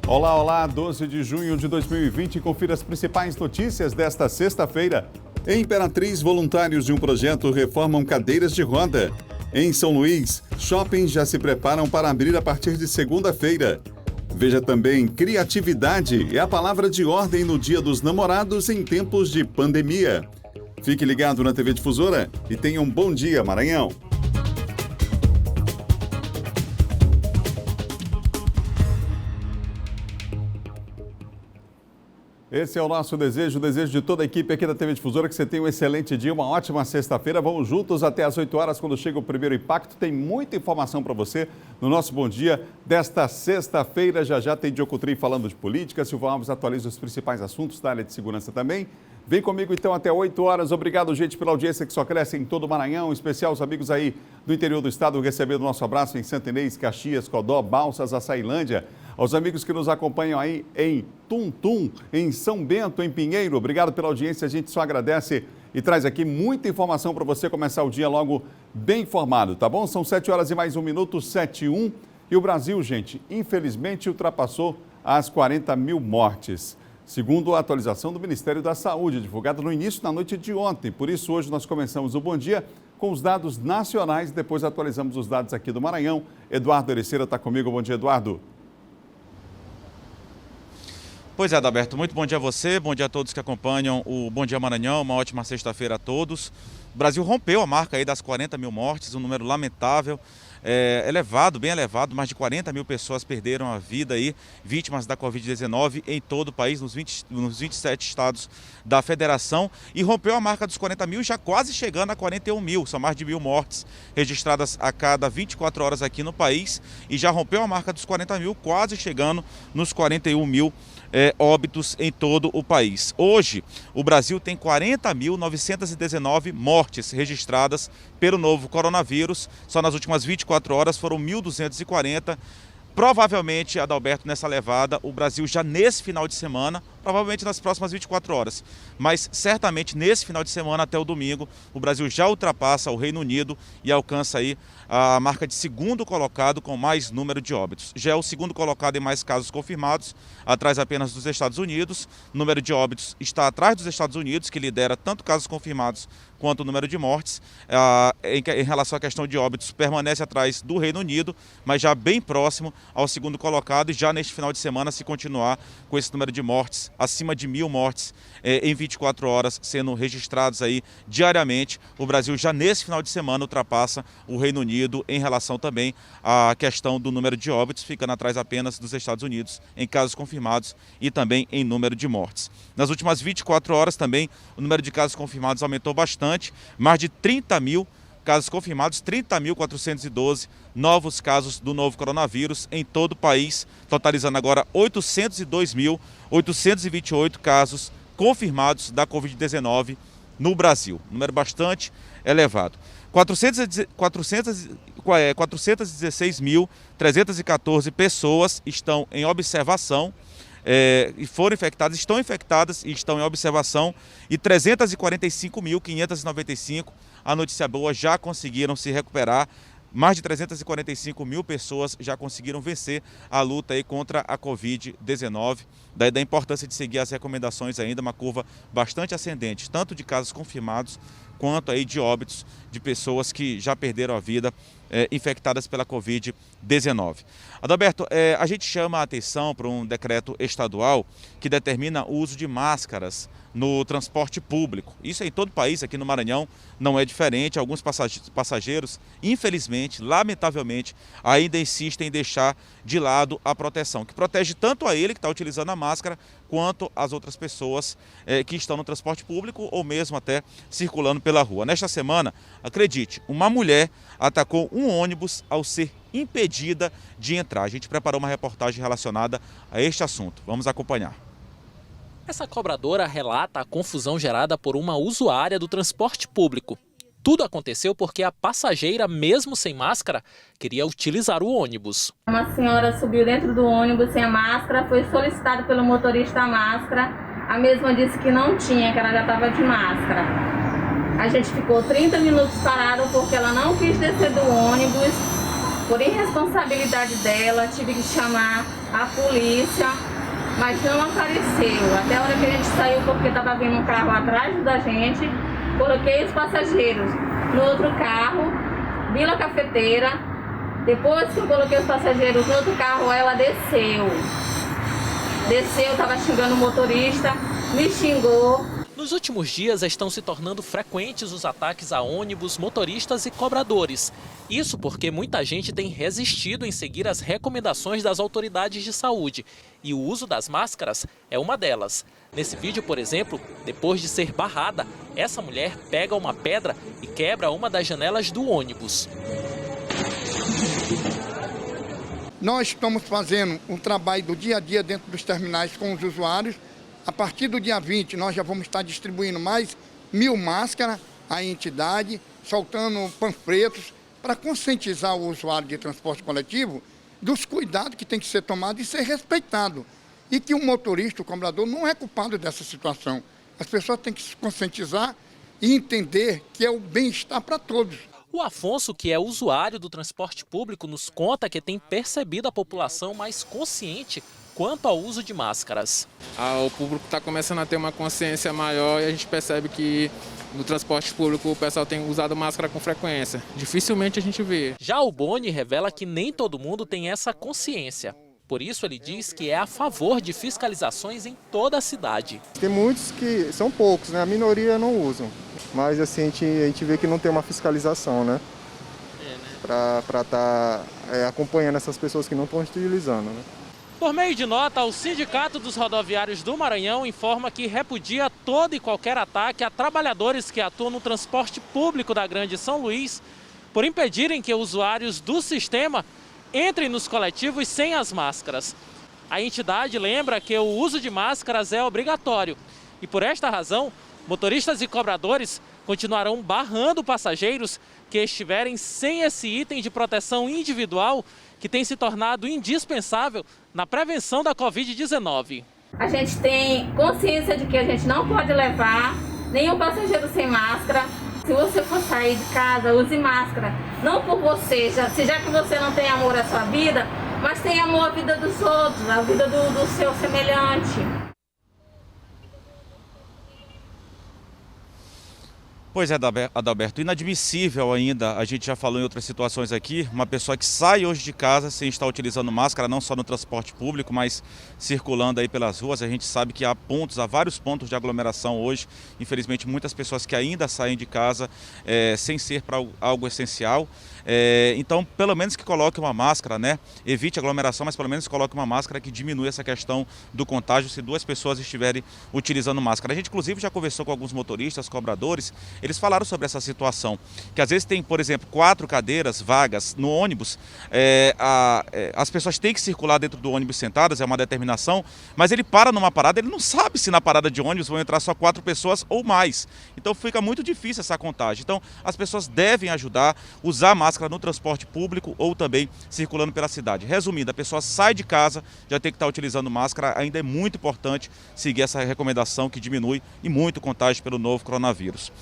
Olá, olá, 12 de junho de 2020, confira as principais notícias desta sexta-feira. Em Imperatriz, voluntários de um projeto reformam cadeiras de roda. Em São Luís, shoppings já se preparam para abrir a partir de segunda-feira. Veja também, criatividade é a palavra de ordem no Dia dos Namorados em tempos de pandemia. Fique ligado na TV Difusora e tenha um bom dia, Maranhão. Esse é o nosso desejo, o desejo de toda a equipe aqui da TV Difusora, que você tenha um excelente dia, uma ótima sexta-feira. Vamos juntos até às 8 horas, quando chega o primeiro impacto. Tem muita informação para você no nosso Bom Dia desta sexta-feira. Já tem Diogo Cutrim falando de política, Silvio Alves atualiza os principais assuntos da área de segurança também. Vem comigo então até 8 horas. Obrigado, gente, pela audiência que só cresce em todo o Maranhão, em especial os amigos aí do interior do estado, recebendo o nosso abraço em Santo Inês, Caxias, Codó, Balsas, Açailândia. Aos amigos que nos acompanham aí em Tuntum, em São Bento, em Pinheiro, obrigado pela audiência, a gente só agradece e traz aqui muita informação para você começar o dia logo bem informado, tá bom? São 7 horas e mais 1 minuto, 7:01, e o Brasil, gente, infelizmente ultrapassou as 40 mil mortes, segundo a atualização do Ministério da Saúde, divulgada no início da noite de ontem. Por isso, hoje nós começamos o Bom Dia com os dados nacionais, depois atualizamos os dados aqui do Maranhão. Eduardo Ereceira está comigo, bom dia, Eduardo. Pois é, Adalberto, muito bom dia a você, bom dia a todos que acompanham o Bom Dia Maranhão, uma ótima sexta-feira a todos. O Brasil rompeu a marca aí das 40 mil mortes, um número lamentável, elevado, bem elevado, mais de 40 mil pessoas perderam a vida aí, vítimas da Covid-19 em todo o país, nos 27 estados da federação, e rompeu a marca dos 40 mil, já quase chegando a 41 mil, são mais de 1.000 mortes registradas a cada 24 horas aqui no país, e já rompeu a marca dos 40 mil, quase chegando nos 41 mil óbitos em todo o país. Hoje, o Brasil tem 40.919 mortes registradas pelo novo coronavírus. Só nas últimas 24 horas foram 1.240. Provavelmente, Adalberto, nessa levada, o Brasil já nesse final de semana, provavelmente nas próximas 24 horas, mas certamente nesse final de semana até o domingo, o Brasil já ultrapassa o Reino Unido e alcança aí a marca de segundo colocado com mais número de óbitos. Já é o segundo colocado em mais casos confirmados, atrás apenas dos Estados Unidos. O número de óbitos está atrás dos Estados Unidos, que lidera tanto casos confirmados quanto o número de mortes. Em relação à questão de óbitos, permanece atrás do Reino Unido, mas já bem próximo ao segundo colocado, e já neste final de semana, se continuar com esse número de mortes, acima de 1.000 mortes em 24 horas sendo registrados aí diariamente, o Brasil já nesse final de semana ultrapassa o Reino Unido em relação também à questão do número de óbitos, ficando atrás apenas dos Estados Unidos em casos confirmados e também em número de mortes. Nas últimas 24 horas também o número de casos confirmados aumentou bastante, mais de 30 mil casos confirmados, 30.412 novos casos do novo coronavírus em todo o país, totalizando agora 802.828 casos confirmados da Covid-19 no Brasil. Número bastante elevado. 416.314 pessoas estão em observação, e foram infectadas, estão infectadas e estão em observação, e 345.595, a notícia boa, já conseguiram se recuperar. Mais de 345 mil pessoas já conseguiram vencer a luta aí contra a Covid-19. Daí da importância de seguir as recomendações ainda, uma curva bastante ascendente, tanto de casos confirmados quanto aí de óbitos de pessoas que já perderam a vida infectadas pela Covid-19. Adalberto, a gente chama a atenção para um decreto estadual que determina o uso de máscaras no transporte público. Isso é em todo o país, aqui no Maranhão não é diferente. Alguns passageiros, infelizmente, lamentavelmente, ainda insistem em deixar de lado a proteção, que protege tanto a ele que está utilizando a máscara, quanto as outras pessoas que estão no transporte público ou mesmo até circulando pela rua. Nesta semana, acredite, uma mulher atacou um ônibus ao ser impedida de entrar. A gente preparou uma reportagem relacionada a este assunto. Vamos acompanhar. Essa cobradora relata a confusão gerada por uma usuária do transporte público. Tudo aconteceu porque a passageira, mesmo sem máscara, queria utilizar o ônibus. Uma senhora subiu dentro do ônibus sem a máscara, foi solicitado pelo motorista a máscara. A mesma disse que não tinha, que ela já estava de máscara. A gente ficou 30 minutos parado porque ela não quis descer do ônibus, Por irresponsabilidade dela, tive que chamar a polícia, mas não apareceu. Até a hora que a gente saiu, porque estava vindo um carro atrás da gente, coloquei os passageiros no outro carro, Vila Cafeteira. Depois que eu coloquei os passageiros no outro carro, ela desceu. Desceu, estava xingando o motorista, me xingou. Nos últimos dias estão se tornando frequentes os ataques a ônibus, motoristas e cobradores. Isso porque muita gente tem resistido em seguir as recomendações das autoridades de saúde. E o uso das máscaras é uma delas. Nesse vídeo, por exemplo, depois de ser barrada, essa mulher pega uma pedra e quebra uma das janelas do ônibus. Nós estamos fazendo um trabalho do dia a dia dentro dos terminais com os usuários. A partir do dia 20, nós já vamos estar distribuindo mais 1.000 máscaras à entidade, soltando panfletos para conscientizar o usuário de transporte coletivo dos cuidados que tem que ser tomado e ser respeitado. E que o motorista, o cobrador, não é culpado dessa situação. As pessoas têm que se conscientizar e entender que é o bem-estar para todos. O Afonso, que é usuário do transporte público, nos conta que tem percebido a população mais consciente quanto ao uso de máscaras. O público está começando a ter uma consciência maior e a gente percebe que no transporte público o pessoal tem usado máscara com frequência. Dificilmente a gente vê. Já o Boni revela que nem todo mundo tem essa consciência. Por isso ele diz que é a favor de fiscalizações em toda a cidade. Tem muitos que são poucos, né? A minoria não usam. Mas assim, a gente vê que não tem uma fiscalização, né? Para estar acompanhando essas pessoas que não estão utilizando, né? Por meio de nota, o Sindicato dos Rodoviários do Maranhão informa que repudia todo e qualquer ataque a trabalhadores que atuam no transporte público da Grande São Luís por impedirem que usuários do sistema entrem nos coletivos sem as máscaras. A entidade lembra que o uso de máscaras é obrigatório e, por esta razão, motoristas e cobradores continuarão barrando passageiros que estiverem sem esse item de proteção individual que tem se tornado indispensável na prevenção da Covid-19. A gente tem consciência de que a gente não pode levar nenhum passageiro sem máscara. Se você for sair de casa, use máscara. Não por você, já que você não tem amor à sua vida, mas tem amor à vida dos outros, à vida do seu semelhante. Pois é, Adalberto, inadmissível ainda, a gente já falou em outras situações aqui, uma pessoa que sai hoje de casa sem estar utilizando máscara, não só no transporte público, mas circulando aí pelas ruas. A gente sabe que há vários pontos de aglomeração hoje, infelizmente muitas pessoas que ainda saem de casa sem ser para algo essencial. Então, pelo menos que coloque uma máscara, né? Evite aglomeração, mas pelo menos coloque uma máscara que diminui essa questão do contágio se duas pessoas estiverem utilizando máscara. A gente, inclusive, já conversou com alguns motoristas, cobradores, eles falaram sobre essa situação, que às vezes tem, por exemplo, 4 cadeiras vagas no ônibus, as pessoas têm que circular dentro do ônibus sentadas, é uma determinação, mas ele para numa parada, ele não sabe se na parada de ônibus vão entrar só 4 pessoas ou mais. Então fica muito difícil essa contagem. Então as pessoas devem ajudar, usar máscara no transporte público ou também circulando pela cidade. Resumindo, a pessoa sai de casa, já tem que estar utilizando máscara, ainda é muito importante seguir essa recomendação que diminui e muito o contágio pelo novo coronavírus.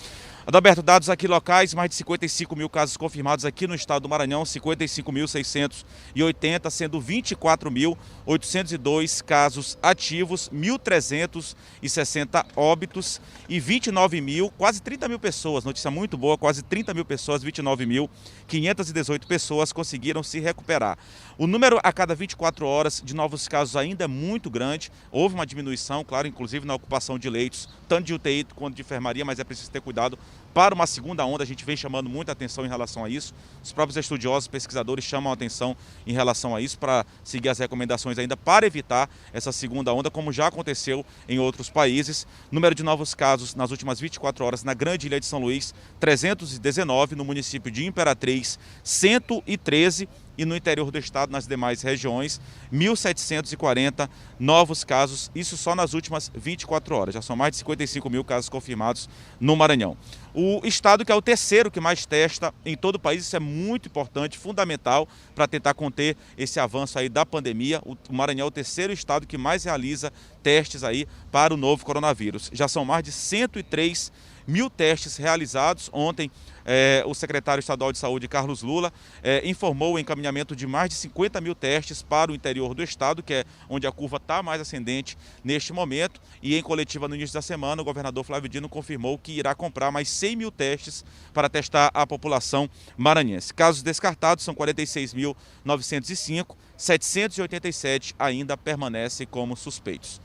Adalberto, dados aqui locais, mais de 55 mil casos confirmados aqui no estado do Maranhão, 55.680, sendo 24.802 casos ativos, 1.360 óbitos e 29 mil, quase 30 mil pessoas, notícia muito boa, quase 30 mil pessoas, 29.518 pessoas conseguiram se recuperar. O número a cada 24 horas de novos casos ainda é muito grande, houve uma diminuição, claro, inclusive na ocupação de leitos, tanto de UTI quanto de enfermaria, mas é preciso ter cuidado para uma segunda onda. A gente vem chamando muita atenção em relação a isso. Os próprios estudiosos, pesquisadores chamam a atenção em relação a isso para seguir as recomendações ainda para evitar essa segunda onda, como já aconteceu em outros países. Número de novos casos nas últimas 24 horas na Grande Ilha de São Luís, 319, no município de Imperatriz, 113 e no interior do estado, nas demais regiões, 1.740 novos casos, isso só nas últimas 24 horas. Já são mais de 55 mil casos confirmados no Maranhão. O estado que é o terceiro que mais testa em todo o país, isso é muito importante, fundamental para tentar conter esse avanço aí da pandemia. O Maranhão é o terceiro estado que mais realiza testes aí para o novo coronavírus. Já são mais de 103 1.000 testes realizados. Ontem, o secretário estadual de saúde, Carlos Lula, informou o encaminhamento de mais de 50.000 testes para o interior do estado, que é onde a curva está mais ascendente neste momento. E em coletiva no início da semana, o governador Flávio Dino confirmou que irá comprar mais 100.000 testes para testar a população maranhense. Casos descartados são 46.905, 787 ainda permanecem como suspeitos.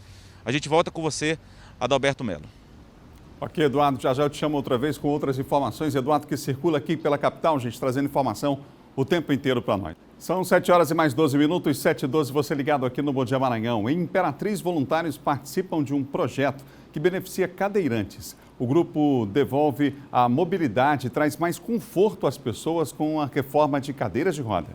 A gente volta com você, Adalberto Melo. Ok, Eduardo, já eu te chamo outra vez com outras informações. Eduardo, que circula aqui pela capital, gente, trazendo informação o tempo inteiro para nós. São 7 horas e mais 12 minutos, 7h12, você ligado aqui no Bom Dia Maranhão. Em Imperatriz, voluntários participam de um projeto que beneficia cadeirantes. O grupo devolve a mobilidade e traz mais conforto às pessoas com a reforma de cadeiras de roda.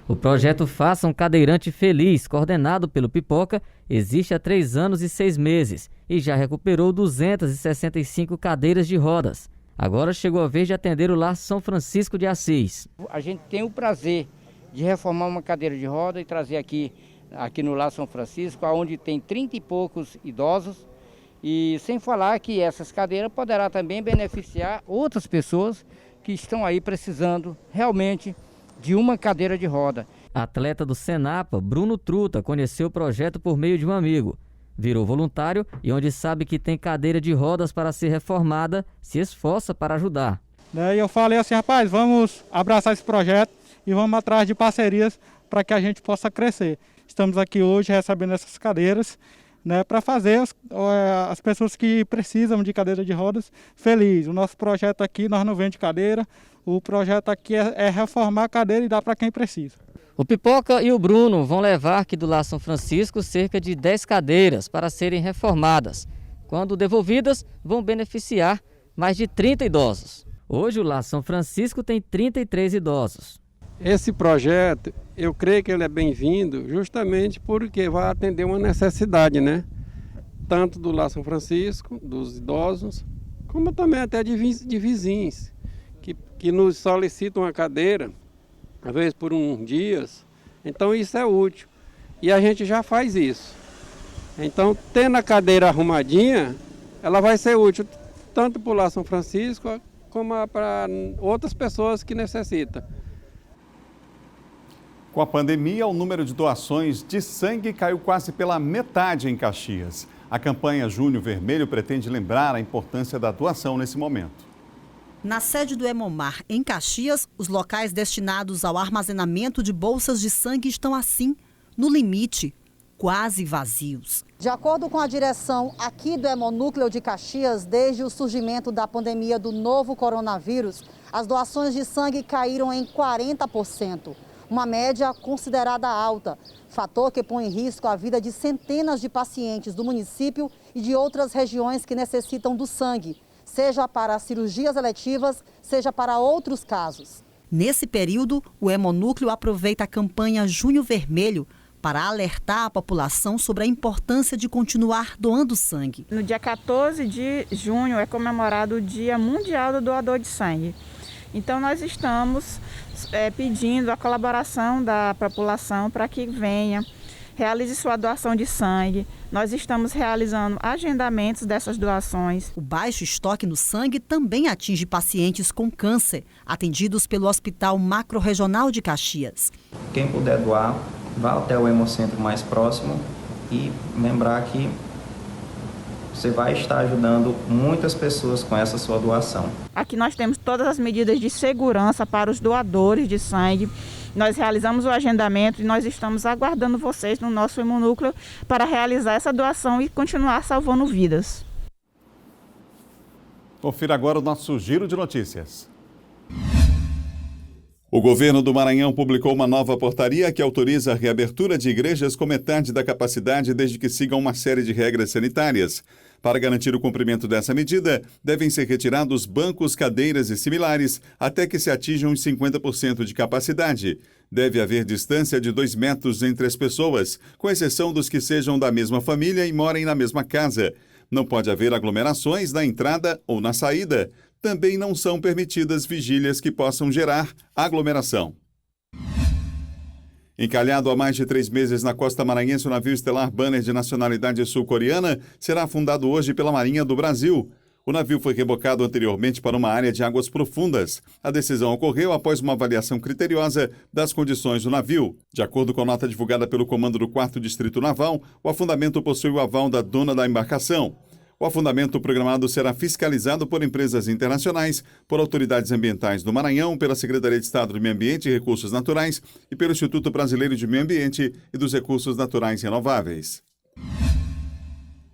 O projeto Faça um Cadeirante Feliz, coordenado pelo Pipoca, existe há 3 anos e 6 meses e já recuperou 265 cadeiras de rodas. Agora chegou a vez de atender o Lar São Francisco de Assis. A gente tem o prazer de reformar uma cadeira de roda e trazer aqui no Lar São Francisco, onde tem 30 e poucos idosos. E sem falar que essas cadeiras poderá também beneficiar outras pessoas que estão aí precisando realmente de uma cadeira de roda. Atleta do Senapa, Bruno Truta, conheceu o projeto por meio de um amigo. Virou voluntário e onde sabe que tem cadeira de rodas para ser reformada, se esforça para ajudar. E eu falei assim, rapaz, vamos abraçar esse projeto e vamos atrás de parcerias para que a gente possa crescer. Estamos aqui hoje recebendo essas cadeiras, para fazer as pessoas que precisam de cadeira de rodas felizes. O nosso projeto aqui, nós não vendemos cadeira, o projeto aqui é reformar a cadeira e dar para quem precisa. O Pipoca e o Bruno vão levar aqui do Lar São Francisco cerca de 10 cadeiras para serem reformadas. Quando devolvidas, vão beneficiar mais de 30 idosos. Hoje o Lar São Francisco tem 33 idosos. Esse projeto, eu creio que ele é bem-vindo justamente porque vai atender uma necessidade, Tanto do Lar São Francisco, dos idosos, como também até de vizinhos, que nos solicitam uma cadeira, às vezes por uns dias. Então isso é útil. E a gente já faz isso. Então, tendo a cadeira arrumadinha, ela vai ser útil tanto para o Lar São Francisco, como para outras pessoas que necessitam. Com a pandemia, o número de doações de sangue caiu quase pela metade em Caxias. A campanha Junho Vermelho pretende lembrar a importância da doação nesse momento. Na sede do Hemomar, em Caxias, os locais destinados ao armazenamento de bolsas de sangue estão assim, no limite, quase vazios. De acordo com a direção aqui do Hemonúcleo de Caxias, desde o surgimento da pandemia do novo coronavírus, as doações de sangue caíram em 40%. Uma média considerada alta, fator que põe em risco a vida de centenas de pacientes do município e de outras regiões que necessitam do sangue, seja para cirurgias eletivas, seja para outros casos. Nesse período, o Hemonúcleo aproveita a campanha Junho Vermelho para alertar a população sobre a importância de continuar doando sangue. No dia 14 de junho é comemorado o Dia Mundial do Doador de Sangue. Então nós estamos pedindo a colaboração da população para que venha, realize sua doação de sangue. Nós estamos realizando agendamentos dessas doações. O baixo estoque no sangue também atinge pacientes com câncer, atendidos pelo Hospital Macro-Regional de Caxias. Quem puder doar, vá até o hemocentro mais próximo e lembrar que você vai estar ajudando muitas pessoas com essa sua doação. Aqui nós temos todas as medidas de segurança para os doadores de sangue. Nós realizamos o agendamento e nós estamos aguardando vocês no nosso hemonúcleo para realizar essa doação e continuar salvando vidas. Confira agora o nosso giro de notícias. O governo do Maranhão publicou uma nova portaria que autoriza a reabertura de igrejas com metade da capacidade desde que sigam uma série de regras sanitárias. Para garantir o cumprimento dessa medida, devem ser retirados bancos, cadeiras e similares até que se atinjam os 50% de capacidade. Deve haver distância de 2 metros entre as pessoas, com exceção dos que sejam da mesma família e morem na mesma casa. Não pode haver aglomerações na entrada ou na saída. Também não são permitidas vigílias que possam gerar aglomeração. Encalhado há mais de 3 meses na costa maranhense, o navio estelar Banner de nacionalidade sul-coreana será afundado hoje pela Marinha do Brasil. O navio foi rebocado anteriormente para uma área de águas profundas. A decisão ocorreu após uma avaliação criteriosa das condições do navio. De acordo com a nota divulgada pelo comando do 4º Distrito Naval, o afundamento possui o aval da dona da embarcação. O afundamento programado será fiscalizado por empresas internacionais, por autoridades ambientais do Maranhão, pela Secretaria de Estado do Meio Ambiente e Recursos Naturais e pelo Instituto Brasileiro de Meio Ambiente e dos Recursos Naturais Renováveis.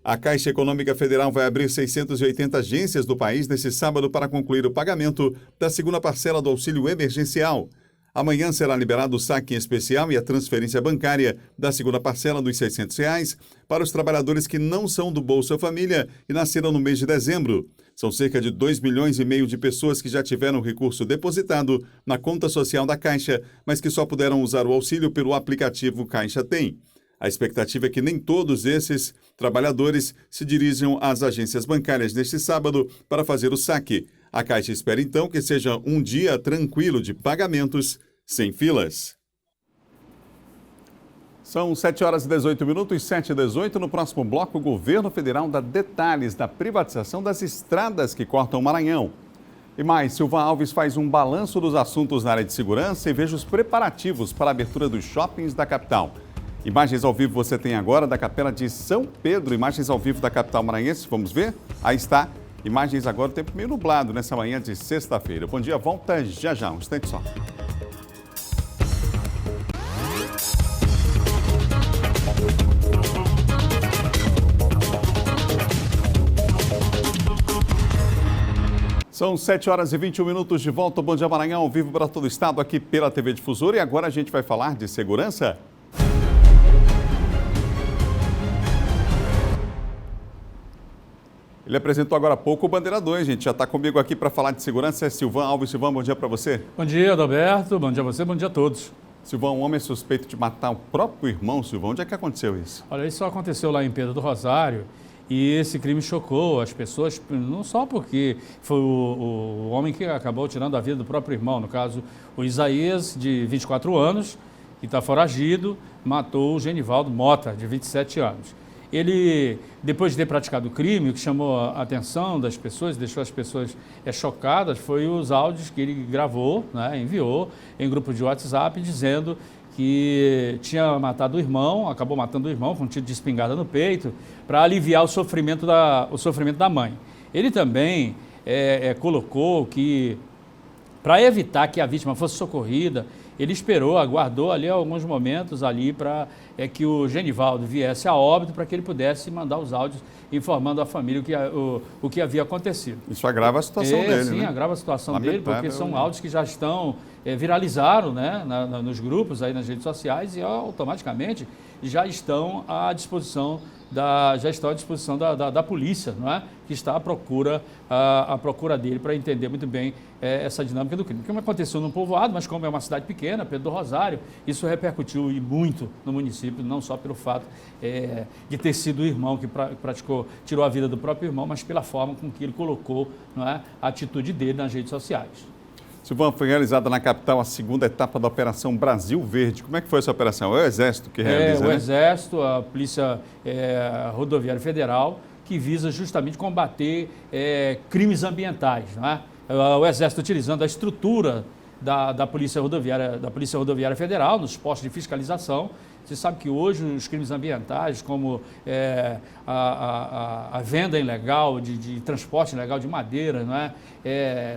A Caixa Econômica Federal vai abrir 680 agências do país nesse sábado para concluir o pagamento da segunda parcela do auxílio emergencial. Amanhã será liberado o saque especial e a transferência bancária da segunda parcela dos R$ 600 para os trabalhadores que não são do Bolsa Família e nasceram no mês de dezembro. São cerca de 2,5 milhões de pessoas que já tiveram o recurso depositado na conta social da Caixa, mas que só puderam usar o auxílio pelo aplicativo Caixa Tem. A expectativa é que nem todos esses trabalhadores se dirijam às agências bancárias neste sábado para fazer o saque. A Caixa espera então que seja um dia tranquilo de pagamentos, sem filas. São 7h18, 7h18. No próximo bloco, o governo federal dá detalhes da privatização das estradas que cortam o Maranhão. E mais, Silvan Alves faz um balanço dos assuntos na área de segurança e veja os preparativos para a abertura dos shoppings da capital. Imagens ao vivo você tem agora da Capela de São Pedro, imagens ao vivo da capital maranhense, vamos ver? Aí está, imagens agora, tempo meio nublado nessa manhã de sexta-feira. Bom dia, volta já já, um instante só. São 7h21 de volta, Bom Dia Maranhão, ao vivo para todo o estado aqui pela TV Difusora. E agora a gente vai falar de segurança. Ele apresentou agora há pouco o Bandeira 2, gente. Já está comigo aqui para falar de segurança. É Silvan Alves. Silvan, bom dia para você. Bom dia, Adalberto. Bom dia a você, bom dia a todos. Silvan, um homem é suspeito de matar o próprio irmão. Silvan, onde é que aconteceu isso? Olha, isso aconteceu lá em Pedro do Rosário e esse crime chocou as pessoas, não só porque foi o homem que acabou tirando a vida do próprio irmão, no caso, o Isaías, de 24 anos, que está foragido, matou o Genivaldo Mota, de 27 anos. Ele, depois de ter praticado o crime, o que chamou a atenção das pessoas, deixou as pessoas chocadas, foi os áudios que ele gravou, né, enviou em grupo de WhatsApp, dizendo que tinha matado o irmão, acabou matando o irmão com um tiro de espingarda no peito, para aliviar o sofrimento da mãe. Ele também colocou que, para evitar que a vítima fosse socorrida, ele esperou, aguardou ali alguns momentos ali para que o Genivaldo viesse a óbito para que ele pudesse mandar os áudios informando a família o que havia acontecido. Isso agrava a situação dele, sim, né? agrava a situação dele, porque são áudios que já estão, viralizaram, né, nos grupos, aí nas redes sociais e automaticamente já estão à disposição da polícia, não é? Que está à procura dele para entender muito bem essa dinâmica do crime. O crime aconteceu num povoado, mas como é uma cidade pequena, Pedro do Rosário, isso repercutiu e muito no município, não só pelo fato de ter sido o irmão que tirou a vida do próprio irmão, mas pela forma com que ele colocou, não é, a atitude dele nas redes sociais. Silvan, foi realizada na capital a segunda etapa da Operação Brasil Verde. Como é que foi essa operação? É o Exército que realiza, o Exército, a Polícia Rodoviária Federal, que visa justamente combater crimes ambientais, não é? O Exército utilizando a estrutura da Polícia Rodoviária Federal, nos postos de fiscalização. Você sabe que hoje os crimes ambientais, como a venda ilegal, de transporte ilegal de madeira, não é?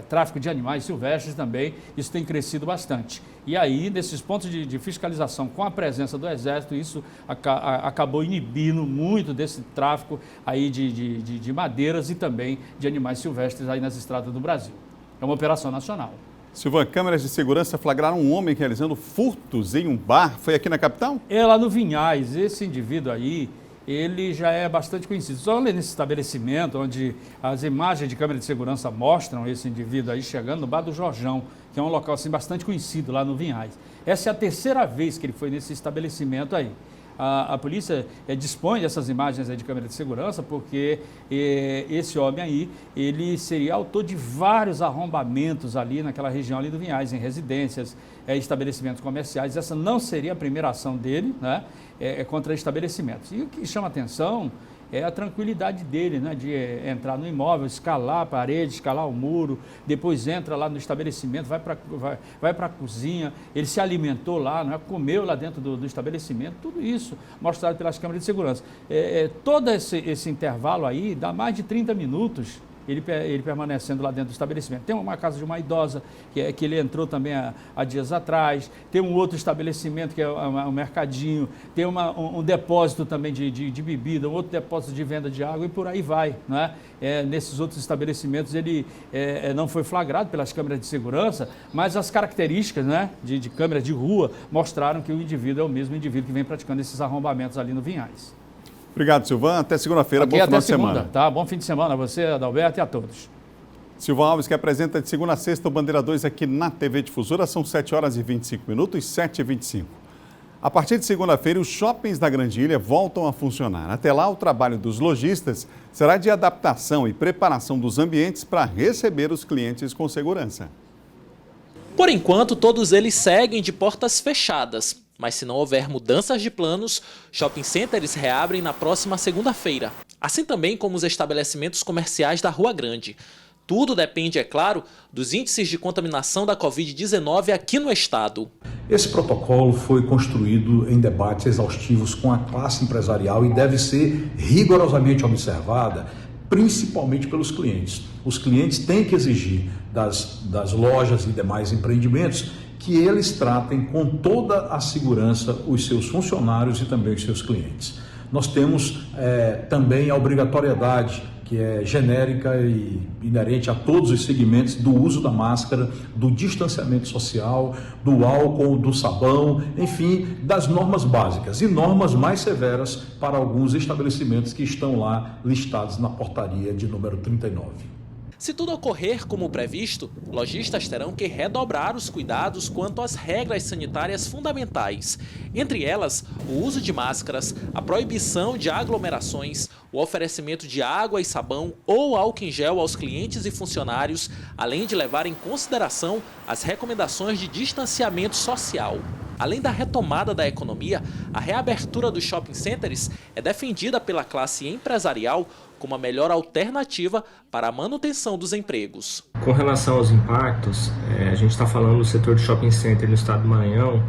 Tráfico de animais silvestres também, isso tem crescido bastante. E aí, nesses pontos de fiscalização, com a presença do Exército, isso acabou inibindo muito desse tráfico aí de madeiras e também de animais silvestres aí nas estradas do Brasil. É uma operação nacional. Silvan, câmeras de segurança flagraram um homem realizando furtos em um bar. Foi aqui na capital? É lá no Vinhais. Esse indivíduo aí, ele já é bastante conhecido. Só nesse estabelecimento, onde as imagens de câmera de segurança mostram esse indivíduo aí chegando no Bar do Jorjão, que é um local assim, bastante conhecido lá no Vinhais. Essa é a terceira vez que ele foi nesse estabelecimento aí. A polícia dispõe dessas imagens aí de câmera de segurança porque esse homem aí, ele seria autor de vários arrombamentos ali naquela região ali do Vinhais, em residências, estabelecimentos comerciais. Essa não seria a primeira ação dele, né, contra estabelecimentos. E o que chama atenção é a tranquilidade dele, né, de entrar no imóvel, escalar a parede, escalar o muro, depois entra lá no estabelecimento, vai para a cozinha, ele se alimentou lá, né, comeu lá dentro do estabelecimento, tudo isso mostrado pelas câmeras de segurança. Todo esse intervalo aí dá mais de 30 minutos ele permanecendo lá dentro do estabelecimento. Tem uma casa de uma idosa, que ele entrou também há dias atrás, tem um outro estabelecimento que é um mercadinho, tem um depósito também de bebida, um outro depósito de venda de água e por aí vai, né? Nesses outros estabelecimentos ele não foi flagrado pelas câmeras de segurança, mas as características, né, de câmeras de rua mostraram que o indivíduo é o mesmo indivíduo que vem praticando esses arrombamentos ali no Vinhais. Obrigado, Silvan. Até segunda-feira. Bom final de semana. Tá? Bom fim de semana a você, Adalberto, e a todos. Silvan Alves, que apresenta de segunda a sexta o Bandeira 2 aqui na TV Difusora. São 7 horas e 25 minutos, 7h25. A partir de segunda-feira, os shoppings da Grande Ilha voltam a funcionar. Até lá, o trabalho dos lojistas será de adaptação e preparação dos ambientes para receber os clientes com segurança. Por enquanto, todos eles seguem de portas fechadas. Mas se não houver mudanças de planos, shopping centers reabrem na próxima segunda-feira. Assim também como os estabelecimentos comerciais da Rua Grande. Tudo depende, é claro, dos índices de contaminação da Covid-19 aqui no estado. Esse protocolo foi construído em debates exaustivos com a classe empresarial e deve ser rigorosamente observada, principalmente pelos clientes. Os clientes têm que exigir das lojas e demais empreendimentos que eles tratem com toda a segurança os seus funcionários e também os seus clientes. Nós temos também a obrigatoriedade, que é genérica e inerente a todos os segmentos, do uso da máscara, do distanciamento social, do álcool, do sabão, enfim, das normas básicas e normas mais severas para alguns estabelecimentos que estão lá listados na portaria de número 39. Se tudo ocorrer como previsto, lojistas terão que redobrar os cuidados quanto às regras sanitárias fundamentais. Entre elas, o uso de máscaras, a proibição de aglomerações, o oferecimento de água e sabão ou álcool em gel aos clientes e funcionários, além de levar em consideração as recomendações de distanciamento social. Além da retomada da economia, a reabertura dos shopping centers é defendida pela classe empresarial como a melhor alternativa para a manutenção dos empregos. Com relação aos impactos, a gente está falando do setor de shopping center no estado do Maranhão,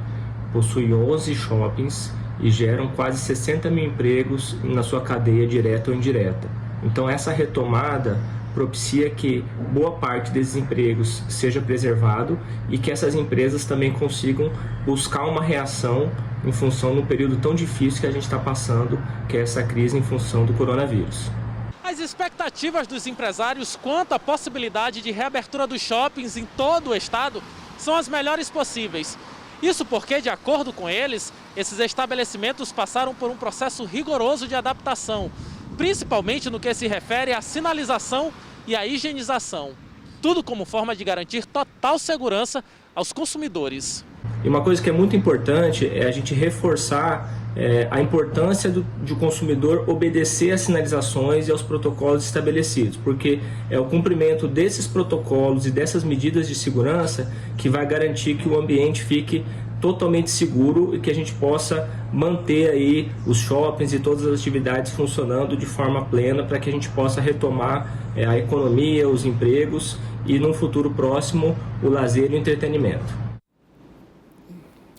possui 11 shoppings e geram quase 60 mil empregos na sua cadeia direta ou indireta. Então essa retomada propicia que boa parte desses empregos seja preservado e que essas empresas também consigam buscar uma reação em função do período tão difícil que a gente está passando, que é essa crise em função do coronavírus. As expectativas dos empresários quanto à possibilidade de reabertura dos shoppings em todo o estado são as melhores possíveis. Isso porque, de acordo com eles, esses estabelecimentos passaram por um processo rigoroso de adaptação, principalmente no que se refere à sinalização e à higienização. Tudo como forma de garantir total segurança aos consumidores. E uma coisa que é muito importante é a gente reforçar a importância de o consumidor obedecer às sinalizações e aos protocolos estabelecidos, porque é o cumprimento desses protocolos e dessas medidas de segurança que vai garantir que o ambiente fique totalmente seguro e que a gente possa manter aí os shoppings e todas as atividades funcionando de forma plena para que a gente possa retomar a economia, os empregos e, num futuro próximo, o lazer e o entretenimento.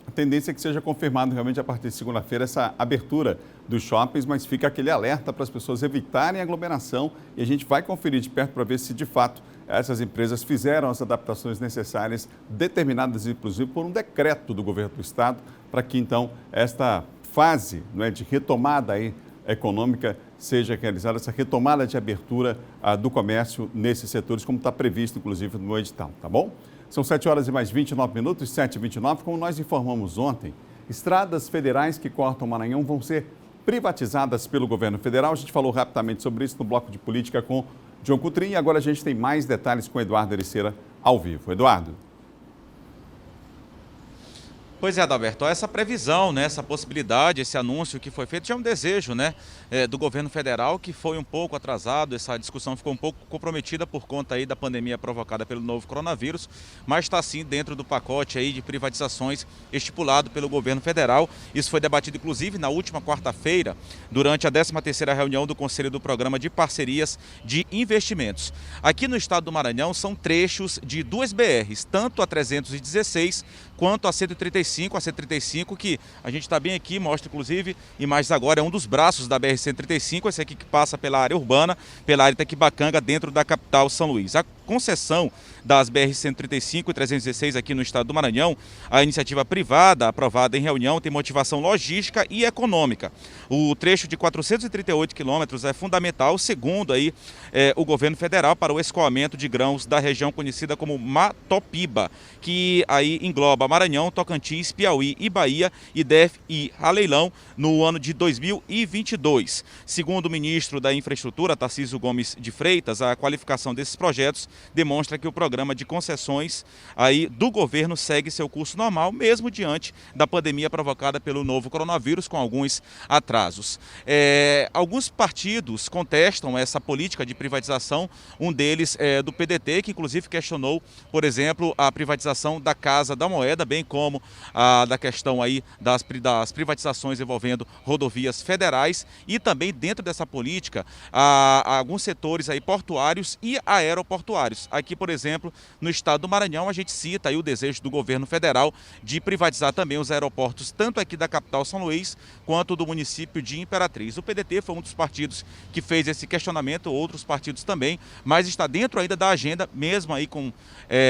A tendência é que seja confirmado realmente a partir de segunda-feira essa abertura dos shoppings, mas fica aquele alerta para as pessoas evitarem aglomeração e a gente vai conferir de perto para ver se de fato essas empresas fizeram as adaptações necessárias, determinadas inclusive por um decreto do governo do estado, para que então esta fase, não é, de retomada aí econômica seja realizada, essa retomada de abertura do comércio nesses setores, como está previsto inclusive no edital, tá bom? São 7 horas e mais 29 minutos, 7h29. Como nós informamos ontem, estradas federais que cortam o Maranhão vão ser privatizadas pelo governo federal. A gente falou rapidamente sobre isso no bloco de política com John Coutrin e agora a gente tem mais detalhes com Eduardo Ericeira ao vivo. Eduardo. Pois é, Adalberto, essa previsão, né, essa possibilidade, esse anúncio que foi feito já é um desejo, né, do governo federal, que foi um pouco atrasado, essa discussão ficou um pouco comprometida por conta aí da pandemia provocada pelo novo coronavírus, mas está sim dentro do pacote aí de privatizações estipulado pelo governo federal. Isso foi debatido inclusive na última quarta-feira, durante a 13ª reunião do Conselho do Programa de Parcerias de Investimentos. Aqui no estado do Maranhão são trechos de 2 BRs, tanto a 316 quanto a 135, a 135 que a gente está bem aqui, mostra inclusive imagens agora, é um dos braços da BR-135, esse aqui que passa pela área urbana, pela área Itaquibacanga, dentro da capital São Luís. A concessão das BR-135 e 316 aqui no estado do Maranhão, a iniciativa privada aprovada em reunião tem motivação logística e econômica. O trecho de 438 quilômetros é fundamental, segundo aí o governo federal, para o escoamento de grãos da região conhecida como Matopiba, que aí engloba Maranhão, Tocantins, Piauí e Bahia, e deve ir a leilão no ano de 2022. Segundo o ministro da Infraestrutura, Tarcísio Gomes de Freitas, a qualificação desses projetos demonstra que o programa de concessões aí do governo segue seu curso normal, mesmo diante da pandemia provocada pelo novo coronavírus, com alguns atrasos. Alguns partidos contestam essa política de privatização, um deles é do PDT, que inclusive questionou, por exemplo, a privatização da Casa da Moeda, bem como a da questão aí das privatizações envolvendo rodovias federais, e também dentro dessa política há alguns setores aí portuários e aeroportuários. Aqui, por exemplo, no estado do Maranhão, a gente cita aí o desejo do governo federal de privatizar também os aeroportos, tanto aqui da capital São Luís, quanto do município de Imperatriz. O PDT foi um dos partidos que fez esse questionamento, outros partidos também, mas está dentro ainda da agenda, mesmo aí com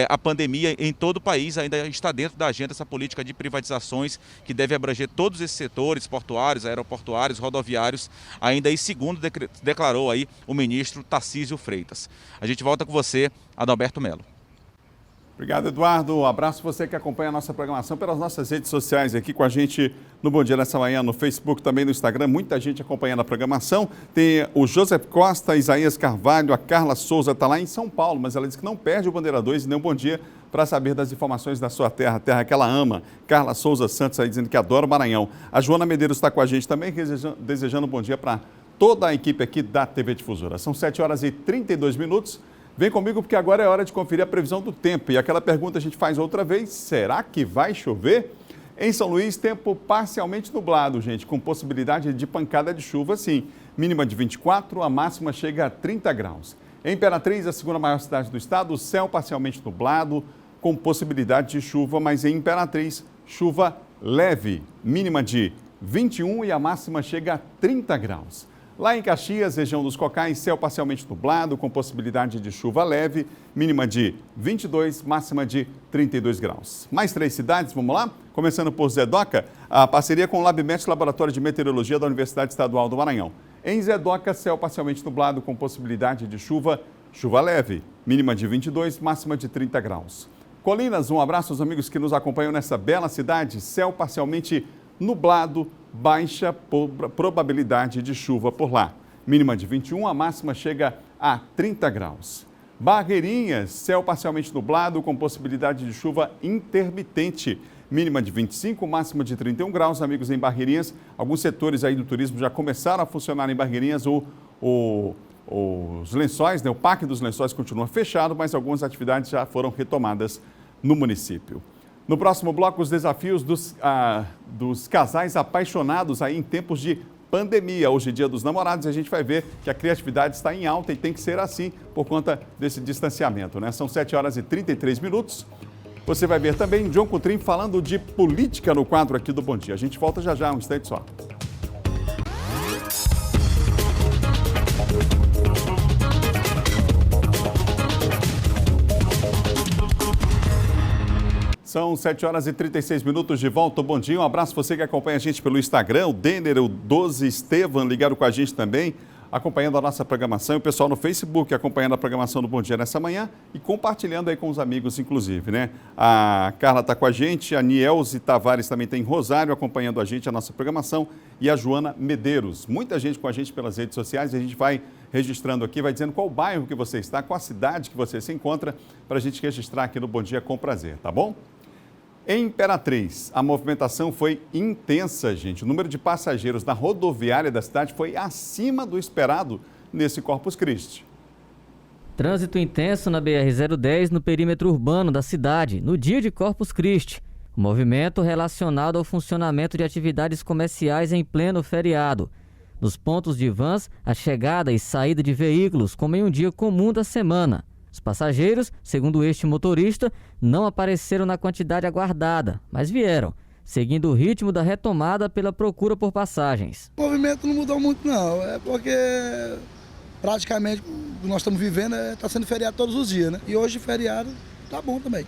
a pandemia em todo o país, ainda está dentro da agenda essa política de privatizações que deve abranger todos esses setores, portuários, aeroportuários, rodoviários, ainda aí segundo declarou aí o ministro Tarcísio Freitas. A gente volta com você, Adalberto Melo. Obrigado, Eduardo. Um abraço você que acompanha a nossa programação pelas nossas redes sociais, aqui com a gente no Bom Dia Nessa Manhã, no Facebook, também no Instagram. Muita gente acompanhando a programação. Tem o Joseph Costa, Isaías Carvalho, a Carla Souza está lá em São Paulo, mas ela diz que não perde o Bandeira 2 e nem um bom dia para saber das informações da sua terra, terra que ela ama. Carla Souza Santos aí dizendo que adora o Maranhão. A Joana Medeiros está com a gente também, desejando um bom dia para toda a equipe aqui da TV Difusora. São 7h32. Vem comigo porque agora é hora de conferir a previsão do tempo. E aquela pergunta a gente faz outra vez, será que vai chover? Em São Luís, tempo parcialmente nublado, gente, com possibilidade de pancada de chuva, sim. Mínima de 24, a máxima chega a 30 graus. Em Imperatriz, a segunda maior cidade do estado, céu parcialmente nublado, com possibilidade de chuva, mas em Imperatriz, chuva leve. Mínima de 21 e a máxima chega a 30 graus. Lá em Caxias, região dos Cocais, céu parcialmente nublado, com possibilidade de chuva leve, mínima de 22, máxima de 32 graus. Mais 3 cidades, vamos lá? Começando por Zedoca, a parceria com o LabMet, Laboratório de Meteorologia da Universidade Estadual do Maranhão. Em Zedoca, céu parcialmente nublado, com possibilidade de chuva leve, mínima de 22, máxima de 30 graus. Colinas, um abraço aos amigos que nos acompanham nessa bela cidade, céu parcialmente nublado, baixa probabilidade de chuva por lá. Mínima de 21, a máxima chega a 30 graus. Barreirinhas, céu parcialmente nublado com possibilidade de chuva intermitente. Mínima de 25, máxima de 31 graus. Amigos em Barreirinhas, alguns setores aí do turismo já começaram a funcionar em Barreirinhas. Os lençóis, né, o Parque dos Lençóis continua fechado, mas algumas atividades já foram retomadas no município. No próximo bloco, os desafios dos casais apaixonados aí em tempos de pandemia. Hoje é Dia dos Namorados e a gente vai ver que a criatividade está em alta e tem que ser assim por conta desse distanciamento, né? São 7h33. Você vai ver também John Coutrin falando de política no quadro aqui do Bom Dia. A gente volta já, um instante só. São 7h36 de volta. Bom dia, um abraço você que acompanha a gente pelo Instagram, o Denner, o 12 Estevam ligaram com a gente também, acompanhando a nossa programação, e o pessoal no Facebook acompanhando a programação do Bom Dia Nessa Manhã e compartilhando aí com os amigos, inclusive, né? A Carla está com a gente, a Nielze Tavares também tem em Rosário acompanhando a gente, a nossa programação, e a Joana Medeiros. Muita gente com a gente pelas redes sociais e a gente vai registrando aqui, vai dizendo qual bairro que você está, qual a cidade que você se encontra, para a gente registrar aqui no Bom Dia com prazer, tá bom? Em Imperatriz, a movimentação foi intensa, gente. O número de passageiros na rodoviária da cidade foi acima do esperado nesse Corpus Christi. Trânsito intenso na BR-010 no perímetro urbano da cidade, no dia de Corpus Christi. O movimento relacionado ao funcionamento de atividades comerciais em pleno feriado. Nos pontos de vans, a chegada e saída de veículos, como em um dia comum da semana. Os passageiros, segundo este motorista, não apareceram na quantidade aguardada, mas vieram, seguindo o ritmo da retomada pela procura por passagens. O movimento não mudou muito não, é porque praticamente o que nós estamos vivendo está sendo feriado todos os dias, né? E hoje feriado tá bom também.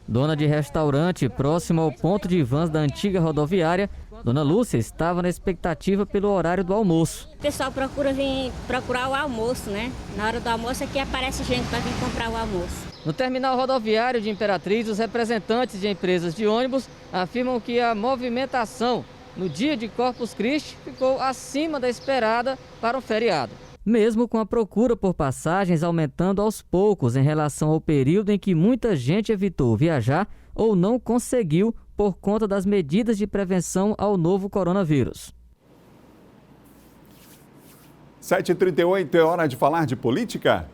Dona de restaurante próximo ao ponto de vans da antiga rodoviária, Dona Lúcia estava na expectativa pelo horário do almoço. O pessoal procura vir procurar o almoço, né? Na hora do almoço é que aparece gente para vir comprar o almoço. No terminal rodoviário de Imperatriz, os representantes de empresas de ônibus afirmam que a movimentação no dia de Corpus Christi ficou acima da esperada para o feriado. Mesmo com a procura por passagens aumentando aos poucos em relação ao período em que muita gente evitou viajar ou não conseguiu por conta das medidas de prevenção ao novo coronavírus. 7h38, é hora de falar de política?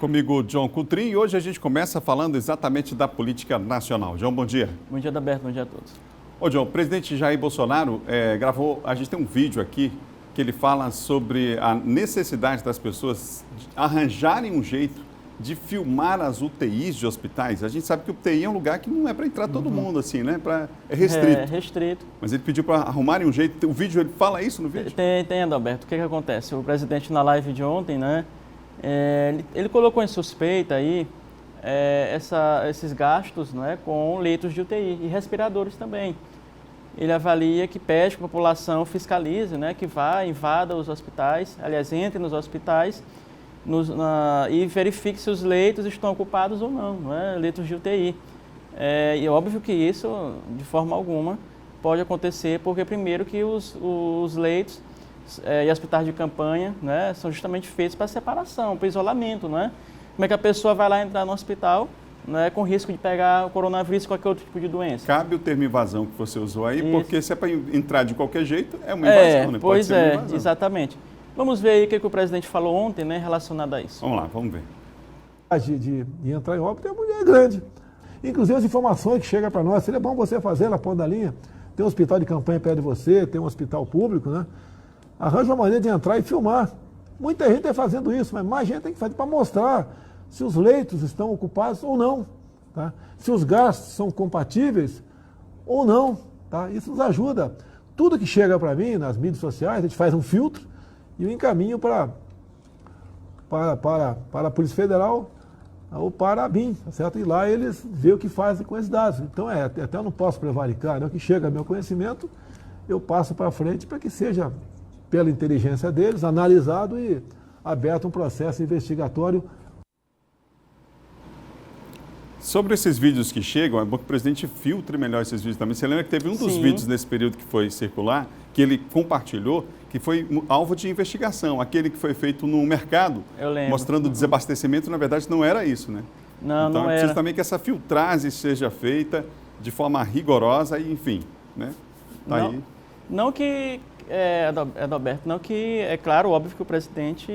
Comigo, John Coutrin, e hoje a gente começa falando exatamente da política nacional. John, bom dia. Bom dia, Adalberto, bom dia a todos. Ô, John, o presidente Jair Bolsonaro gravou, a gente tem um vídeo aqui que ele fala sobre a necessidade das pessoas arranjarem um jeito de filmar as UTIs de hospitais. A gente sabe que o UTI é um lugar que não é para entrar todo mundo, assim, né? É restrito. É restrito. Mas ele pediu para arrumarem um jeito. O vídeo, ele fala isso no vídeo? Tem, Adalberto. O que acontece? O presidente, na live de ontem, né? Ele colocou em suspeita aí esses gastos, né, com leitos de UTI e respiradores também. Ele avalia que pede que a população fiscalize, né, que vá, invada os hospitais, aliás, entre nos hospitais e verifique se os leitos estão ocupados ou não, né, leitos de UTI. E é óbvio que isso, de forma alguma, pode acontecer, porque primeiro que os leitos e hospitais de campanha, né, são justamente feitos para separação, para isolamento, né? Como é que a pessoa vai lá entrar no hospital, né, com risco de pegar o coronavírus ou qualquer outro tipo de doença? Cabe o termo invasão que você usou aí, isso. Porque se é para entrar de qualquer jeito, é uma invasão, né? Pois pode ser uma invasão. Exatamente. Vamos ver aí o que o presidente falou ontem, né, relacionado a isso. Vamos lá, vamos ver. De entrar em óbito é muito grande. Inclusive as informações que chegam para nós, seria bom você fazer na ponta da linha. Tem um hospital de campanha perto de você, tem um hospital público, né? Arranja uma maneira de entrar e filmar. Muita gente está fazendo isso, mas mais gente tem que fazer para mostrar se os leitos estão ocupados ou não, tá? Se os gastos são compatíveis ou não, tá? Isso nos ajuda. Tudo que chega para mim nas mídias sociais, a gente faz um filtro e o encaminho para a Polícia Federal ou para a BIM, tá certo? E lá eles veem o que fazem com esses dados. Então, até eu não posso prevaricar, né? O que chega ao meu conhecimento, eu passo para frente para que seja, pela inteligência deles, analisado e aberto um processo investigatório. Sobre esses vídeos que chegam, é bom que o presidente filtre melhor esses vídeos também. Você lembra que teve um dos vídeos nesse período que foi circular, que ele compartilhou, que foi alvo de investigação, aquele que foi feito no mercado, mostrando desabastecimento, na verdade não era isso, né? Não, então não é preciso era. também que essa filtragem seja feita de forma rigorosa e, enfim, né? Tá aí. Não que, Adalberto, não que, é claro, óbvio que o presidente,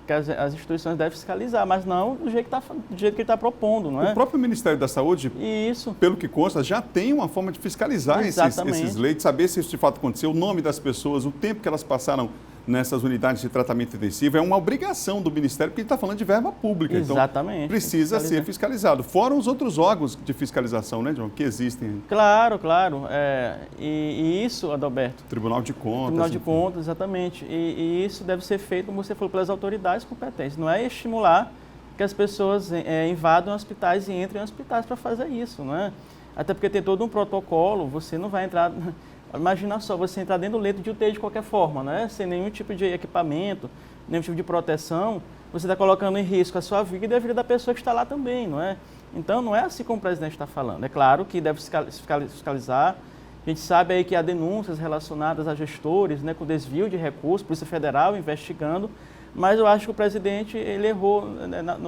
que as instituições devem fiscalizar, mas não do jeito que ele está propondo, não é? O próprio Ministério da Saúde, pelo que consta, já tem uma forma de fiscalizar esses leitos, saber se isso de fato aconteceu, o nome das pessoas, o tempo que elas passaram nessas unidades de tratamento intensivo. É uma obrigação do Ministério, porque ele está falando de verba pública. Exatamente. Então, precisa ser fiscalizado. Fora os outros órgãos de fiscalização, né, John, que existem. Claro, claro. E isso, Adalberto... Tribunal de Contas. Tribunal de Contas, exatamente. E isso deve ser feito, como você falou, pelas autoridades competentes. Não é estimular que as pessoas invadam hospitais e entrem em hospitais para fazer isso, não é? Até porque tem todo um protocolo, você não vai entrar... Imagina só, você entrar dentro do leito de UTI de qualquer forma, né? Sem nenhum tipo de equipamento, nenhum tipo de proteção, você está colocando em risco a sua vida e a vida da pessoa que está lá também, não é? Então, não é assim como o presidente está falando. É claro que deve fiscalizar. A gente sabe aí que há denúncias relacionadas a gestores, né, com desvio de recursos, Polícia Federal investigando, Mas eu acho que o presidente ele errou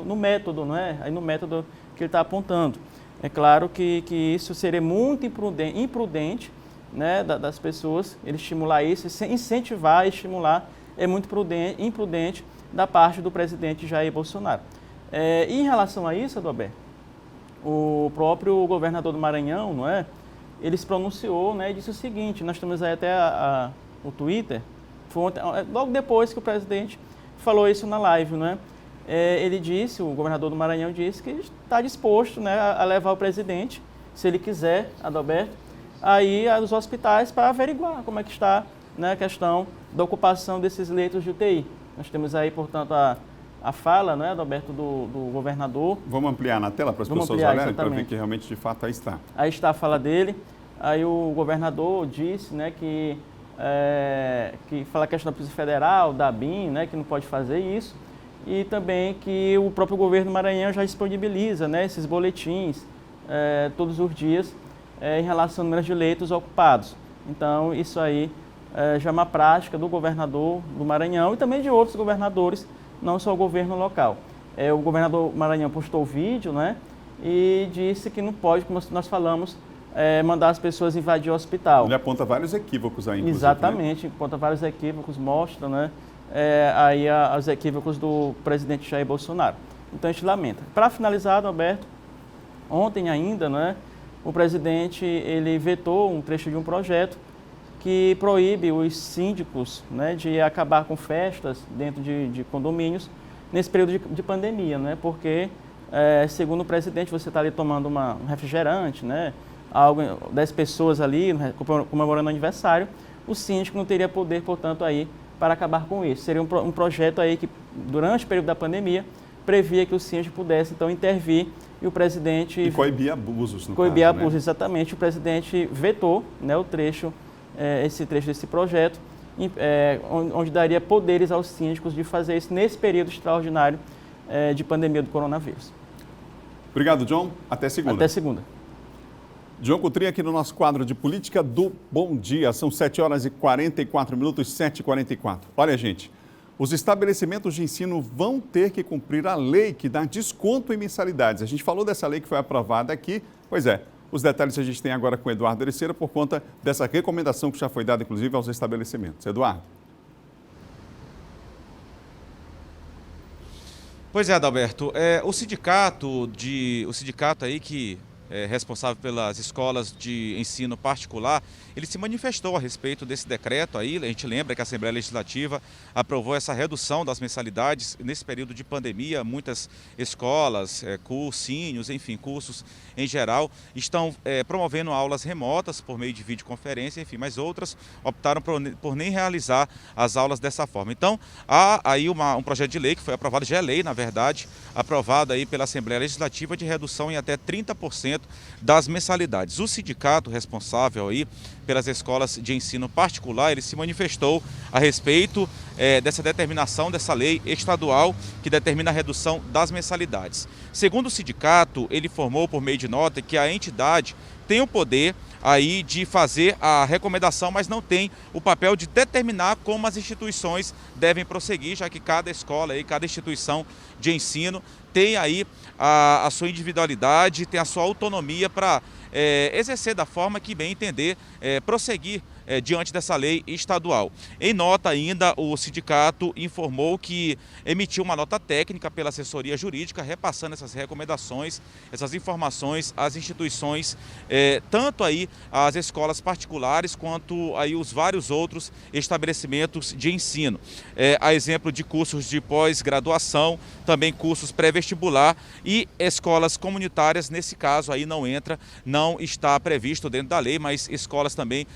no método, não é? Aí no método que ele está apontando. É claro que isso seria muito imprudente, né, das pessoas, ele estimular isso, incentivar e estimular, é muito imprudente da parte do presidente Jair Bolsonaro. E em relação a isso, Adalberto, o próprio governador do Maranhão, não é? Ele se pronunciou, né, e disse o seguinte, nós temos aí até o Twitter, foi ontem, logo depois que o presidente falou isso na live, não é? Ele disse, o governador do Maranhão disse que está disposto, né, a levar o presidente, se ele quiser, Adalberto, aí aos hospitais para averiguar como é que está, né, a questão da ocupação desses leitos de UTI. Nós temos aí, portanto, a fala, né, Adalberto, do governador. Vamos ampliar na tela para as pessoas olharem, para ver que realmente, de fato, aí está. Aí está a fala dele. Aí o governador disse, né, que fala a questão da Polícia Federal, da ABIN, né, que não pode fazer isso. E também que o próprio governo do Maranhão já disponibiliza, né, esses boletins todos os dias em relação ao número de leitos ocupados. Então, isso aí já é uma prática do governador do Maranhão e também de outros governadores, não só o governo local. O governador do Maranhão postou o vídeo, né, e disse que não pode, como nós falamos, mandar as pessoas invadir o hospital. Ele aponta vários equívocos aí, inclusive. Exatamente, né? Aponta vários equívocos, mostra, né, aí os equívocos do presidente Jair Bolsonaro. Então a gente lamenta. Para finalizar, Alberto, ontem ainda, né, o presidente ele vetou um trecho de um projeto que proíbe os síndicos, né, de acabar com festas dentro de condomínios nesse período de pandemia, né, porque, segundo o presidente, você está ali tomando um refrigerante, né, 10 pessoas ali comemorando o aniversário, o síndico não teria poder, portanto, aí para acabar com isso. Seria um projeto aí que, durante o período da pandemia, previa que o síndico pudesse, então, intervir e o presidente... E coibir abusos, no coibir caso, abusos, né? Exatamente. O presidente vetou, né, esse trecho desse projeto, onde daria poderes aos síndicos de fazer isso nesse período extraordinário de pandemia do coronavírus. Obrigado, John. Até segunda. Até segunda. John Coutrinho aqui no nosso quadro de Política do Bom Dia. São 7 horas e 44 minutos, 7h44. Olha, gente, os estabelecimentos de ensino vão ter que cumprir a lei que dá desconto em mensalidades. A gente falou dessa lei que foi aprovada aqui. Pois é, os detalhes a gente tem agora com o Eduardo Ericeira por conta dessa recomendação que já foi dada, inclusive, aos estabelecimentos. Eduardo. Pois é, Adalberto, o sindicato aí que é responsável pelas escolas de ensino particular, ele se manifestou a respeito desse decreto aí. A gente lembra que a Assembleia Legislativa aprovou essa redução das mensalidades nesse período de pandemia. Muitas escolas, cursinhos, enfim, cursos em geral, estão promovendo aulas remotas por meio de videoconferência, enfim, mas outras optaram por nem realizar as aulas dessa forma. Então, há aí um projeto de lei que foi aprovado, já é lei, na verdade, aprovado aí pela Assembleia Legislativa, de redução em até 30% das mensalidades. O sindicato responsável aí pelas escolas de ensino particular, ele se manifestou a respeito dessa determinação, dessa lei estadual que determina a redução das mensalidades. Segundo o sindicato, ele informou por meio de nota que a entidade tem o poder aí de fazer a recomendação, mas não tem o papel de determinar como as instituições devem prosseguir, já que cada escola, aí, cada instituição de ensino tem aí a sua individualidade, tem a sua autonomia para exercer da forma que bem entender, prosseguir diante dessa lei estadual. Em nota ainda, o sindicato informou que emitiu uma nota técnica pela assessoria jurídica, repassando essas recomendações, essas informações às instituições, tanto aí as escolas particulares quanto aí os vários outros estabelecimentos de ensino. A exemplo de cursos de pós-graduação, também cursos pré-vestibular e escolas comunitárias, nesse caso aí não entra, não está previsto dentro da lei, mas escolas também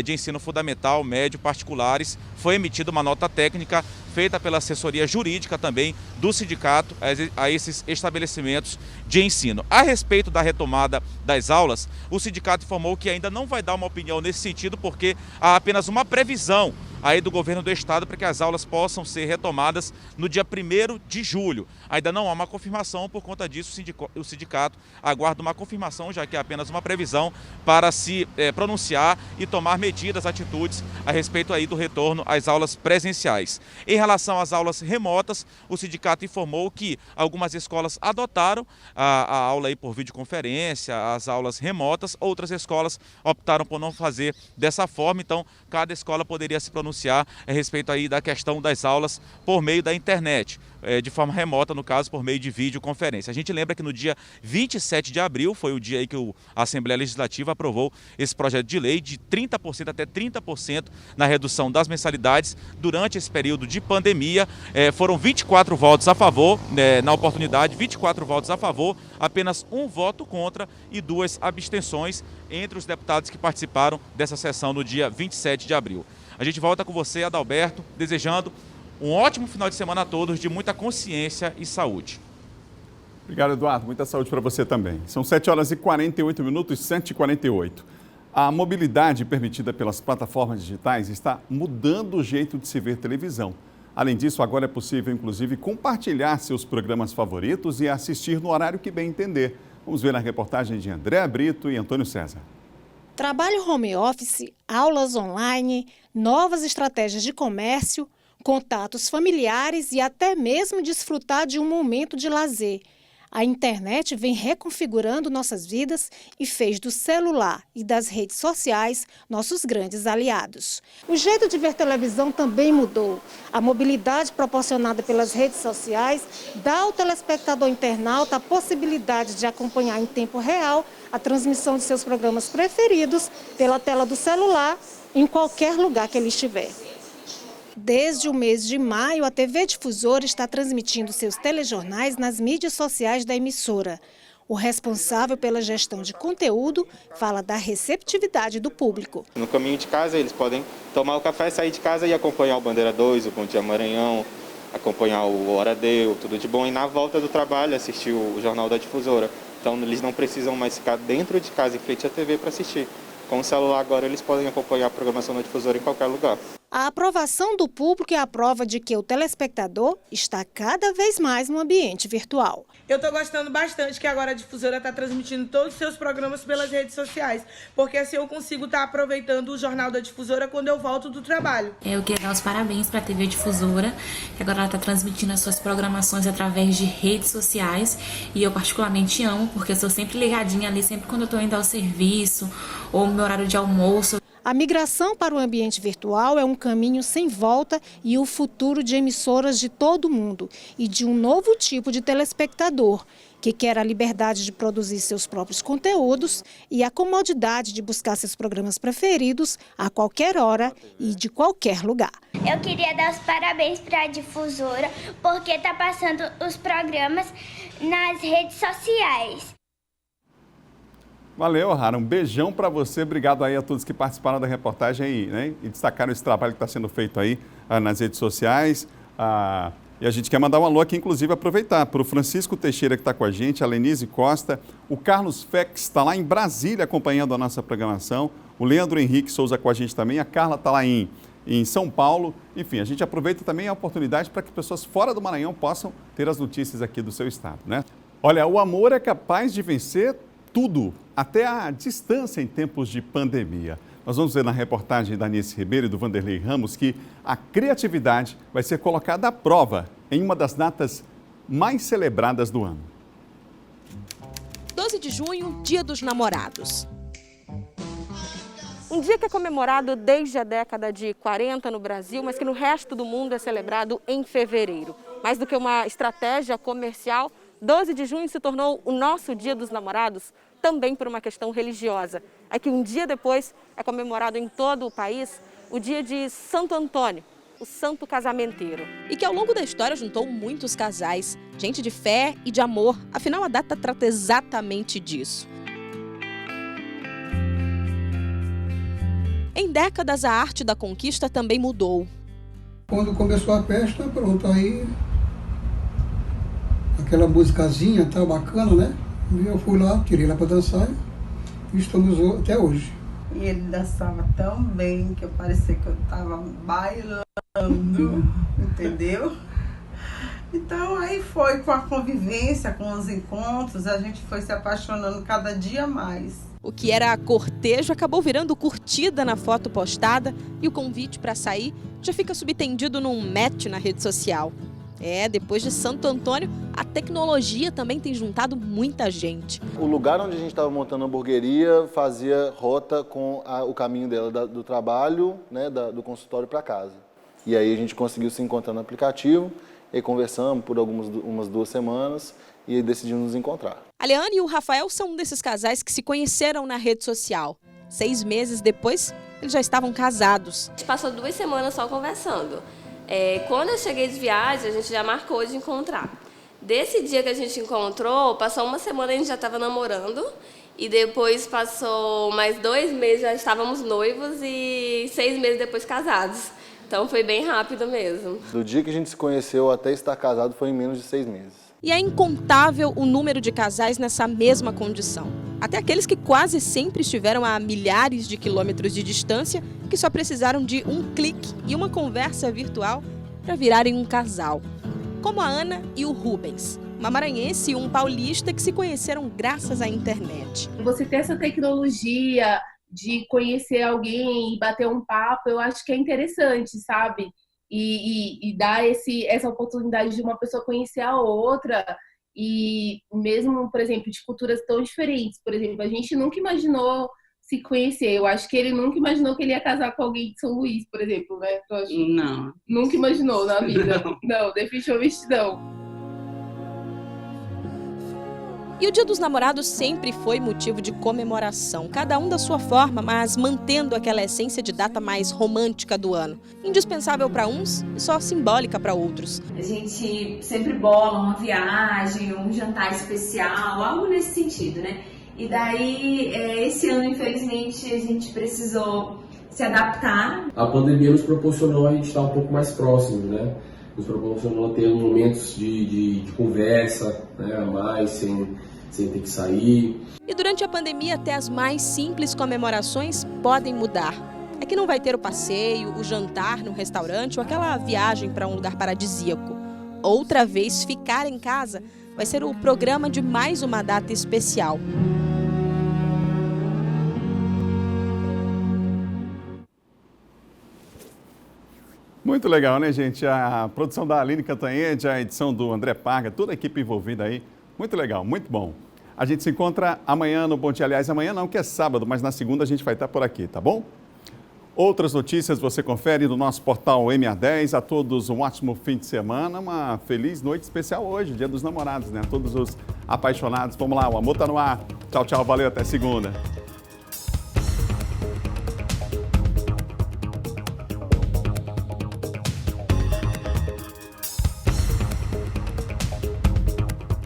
de ensino fundamental, médio, particulares. Foi emitida uma nota técnica feita pela assessoria jurídica também do sindicato a esses estabelecimentos de ensino. A respeito da retomada das aulas, o sindicato informou que ainda não vai dar uma opinião nesse sentido, porque há apenas uma previsão aí do governo do estado para que as aulas possam ser retomadas no dia 1º de julho. Ainda não há uma confirmação, por conta disso o sindicato aguarda uma confirmação, já que é apenas uma previsão para se pronunciar e tomar medidas, atitudes a respeito aí do retorno às aulas presenciais. Em relação às aulas remotas, o sindicato informou que algumas escolas adotaram a aula aí por videoconferência, as aulas remotas, outras escolas optaram por não fazer dessa forma, então cada escola poderia se pronunciar a respeito aí da questão das aulas por meio da internet, de forma remota, no caso, por meio de videoconferência. A gente lembra que no dia 27 de abril foi o dia aí que a Assembleia Legislativa aprovou esse projeto de lei de 30% até 30% na redução das mensalidades durante esse período de pandemia. Foram 24 votos a favor, na oportunidade, 24 votos a favor, apenas um voto contra e 2 abstenções entre os deputados que participaram dessa sessão no dia 27 de abril. A gente volta com você, Adalberto, desejando um ótimo final de semana a todos, de muita consciência e saúde. Obrigado, Eduardo. Muita saúde para você também. São 7h48, 7h48. A mobilidade permitida pelas plataformas digitais está mudando o jeito de se ver televisão. Além disso, agora é possível, inclusive, compartilhar seus programas favoritos e assistir no horário que bem entender. Vamos ver na reportagem de Andréa Brito e Antônio César. Trabalho home office, aulas online, novas estratégias de comércio, contatos familiares e até mesmo desfrutar de um momento de lazer. A internet vem reconfigurando nossas vidas e fez do celular e das redes sociais nossos grandes aliados. O jeito de ver televisão também mudou. A mobilidade proporcionada pelas redes sociais dá ao telespectador internauta a possibilidade de acompanhar em tempo real a transmissão de seus programas preferidos pela tela do celular em qualquer lugar que ele estiver. Desde o mês de maio, a TV Difusora está transmitindo seus telejornais nas mídias sociais da emissora. O responsável pela gestão de conteúdo fala da receptividade do público. No caminho de casa, eles podem tomar o café, sair de casa e acompanhar o Bandeira 2, o Bom Dia Maranhão, acompanhar o Hora D, o Tudo de Bom, e na volta do trabalho assistir o Jornal da Difusora. Então eles não precisam mais ficar dentro de casa, em frente à TV, para assistir. Com o celular agora eles podem acompanhar a programação da Difusora em qualquer lugar. A aprovação do público é a prova de que o telespectador está cada vez mais no ambiente virtual. Eu estou gostando bastante que agora a Difusora está transmitindo todos os seus programas pelas redes sociais, porque assim eu consigo estar aproveitando o Jornal da Difusora quando eu volto do trabalho. Eu queria dar os parabéns para a TV Difusora, que agora ela está transmitindo as suas programações através de redes sociais, e eu particularmente amo, porque eu sou sempre ligadinha ali, sempre quando eu estou indo ao serviço ou no meu horário de almoço. A migração para o ambiente virtual é um caminho sem volta e o futuro de emissoras de todo o mundo e de um novo tipo de telespectador, que quer a liberdade de produzir seus próprios conteúdos e a comodidade de buscar seus programas preferidos a qualquer hora e de qualquer lugar. Eu queria dar os parabéns para a Difusora, porque está passando os programas nas redes sociais. Valeu, Rara. Um beijão para você. Obrigado aí a todos que participaram da reportagem aí, né? E destacaram esse trabalho que está sendo feito aí nas redes sociais. E a gente quer mandar um alô aqui, inclusive, aproveitar para o Francisco Teixeira, que está com a gente, a Lenise Costa, o Carlos Fex está lá em Brasília acompanhando a nossa programação, o Leandro Henrique Souza com a gente também, a Carla está lá em São Paulo. Enfim, a gente aproveita também a oportunidade para que pessoas fora do Maranhão possam ter as notícias aqui do seu estado, né? Olha, o amor é capaz de vencer tudo, até a distância em tempos de pandemia. Nós vamos ver na reportagem da Anice Ribeiro e do Vanderlei Ramos que a criatividade vai ser colocada à prova em uma das datas mais celebradas do ano. 12 de junho, Dia dos Namorados. Um dia que é comemorado desde a década de 40 no Brasil, mas que no resto do mundo é celebrado em fevereiro. Mais do que uma estratégia comercial, 12 de junho se tornou o nosso Dia dos Namorados, também por uma questão religiosa. É que um dia depois é comemorado em todo o país o dia de Santo Antônio, o santo casamenteiro. E que ao longo da história juntou muitos casais, gente de fé e de amor. Afinal, a data trata exatamente disso. Em décadas, a arte da conquista também mudou. Quando começou a festa, pronto, aí aquela musicazinha tá bacana, né? E eu fui lá, tirei lá para dançar e estamos até hoje. E ele dançava tão bem que eu parecia que eu estava bailando, entendeu? Então aí foi com a convivência, com os encontros, a gente foi se apaixonando cada dia mais. O que era cortejo acabou virando curtida na foto postada e o convite para sair já fica subtendido num match na rede social. Depois de Santo Antônio, a tecnologia também tem juntado muita gente. O lugar onde a gente estava montando a hamburgueria fazia rota com o caminho dela do trabalho, né, do consultório para casa. E aí a gente conseguiu se encontrar no aplicativo e conversamos por umas 2 semanas e decidimos nos encontrar. A Leane e o Rafael são um desses casais que se conheceram na rede social. 6 meses depois, eles já estavam casados. A gente passou 2 semanas só conversando. Quando eu cheguei de viagem, a gente já marcou de encontrar. Desse dia que a gente encontrou, passou 1 semana, a gente já estava namorando. E depois passou mais 2 meses, já estávamos noivos e 6 meses depois casados. Então foi bem rápido mesmo. Do dia que a gente se conheceu até estar casado foi em menos de 6 meses. E é incontável o número de casais nessa mesma condição. Até aqueles que quase sempre estiveram a milhares de quilômetros de distância, que só precisaram de um clique e uma conversa virtual para virarem um casal. Como a Ana e o Rubens, uma maranhense e um paulista que se conheceram graças à internet. Você ter essa tecnologia de conhecer alguém e bater um papo, eu acho que é interessante, sabe? E dar essa oportunidade de uma pessoa conhecer a outra, e mesmo, por exemplo, de culturas tão diferentes. Por exemplo, a gente nunca imaginou se conhecer. Eu acho que ele nunca imaginou que ele ia casar com alguém de São Luís, por exemplo, né? Não. Nunca imaginou na vida. Não, definitivamente não. E o Dia dos Namorados sempre foi motivo de comemoração, cada um da sua forma, mas mantendo aquela essência de data mais romântica do ano. Indispensável para uns e só simbólica para outros. A gente sempre bola uma viagem, um jantar especial, algo nesse sentido, né? E daí, esse ano, infelizmente, a gente precisou se adaptar. A pandemia nos proporcionou a gente estar um pouco mais próximo, né? Nos proporcionou ter momentos de conversa, né, a mais, sem ter que sair. E durante a pandemia, até as mais simples comemorações podem mudar. É que não vai ter o passeio, o jantar no restaurante ou aquela viagem para um lugar paradisíaco. Outra vez, ficar em casa vai ser o programa de mais uma data especial. Muito legal, né, gente? A produção da Aline Cantanhede, a edição do André Parga, toda a equipe envolvida aí. Muito legal, muito bom. A gente se encontra amanhã no Bom Dia. Aliás, amanhã não, que é sábado, mas na segunda a gente vai estar por aqui, tá bom? Outras notícias você confere no nosso portal MA10. A todos um ótimo fim de semana, uma feliz noite especial hoje, Dia dos Namorados, né? A todos os apaixonados. Vamos lá, o amor tá no ar. Tchau, tchau, valeu, até segunda.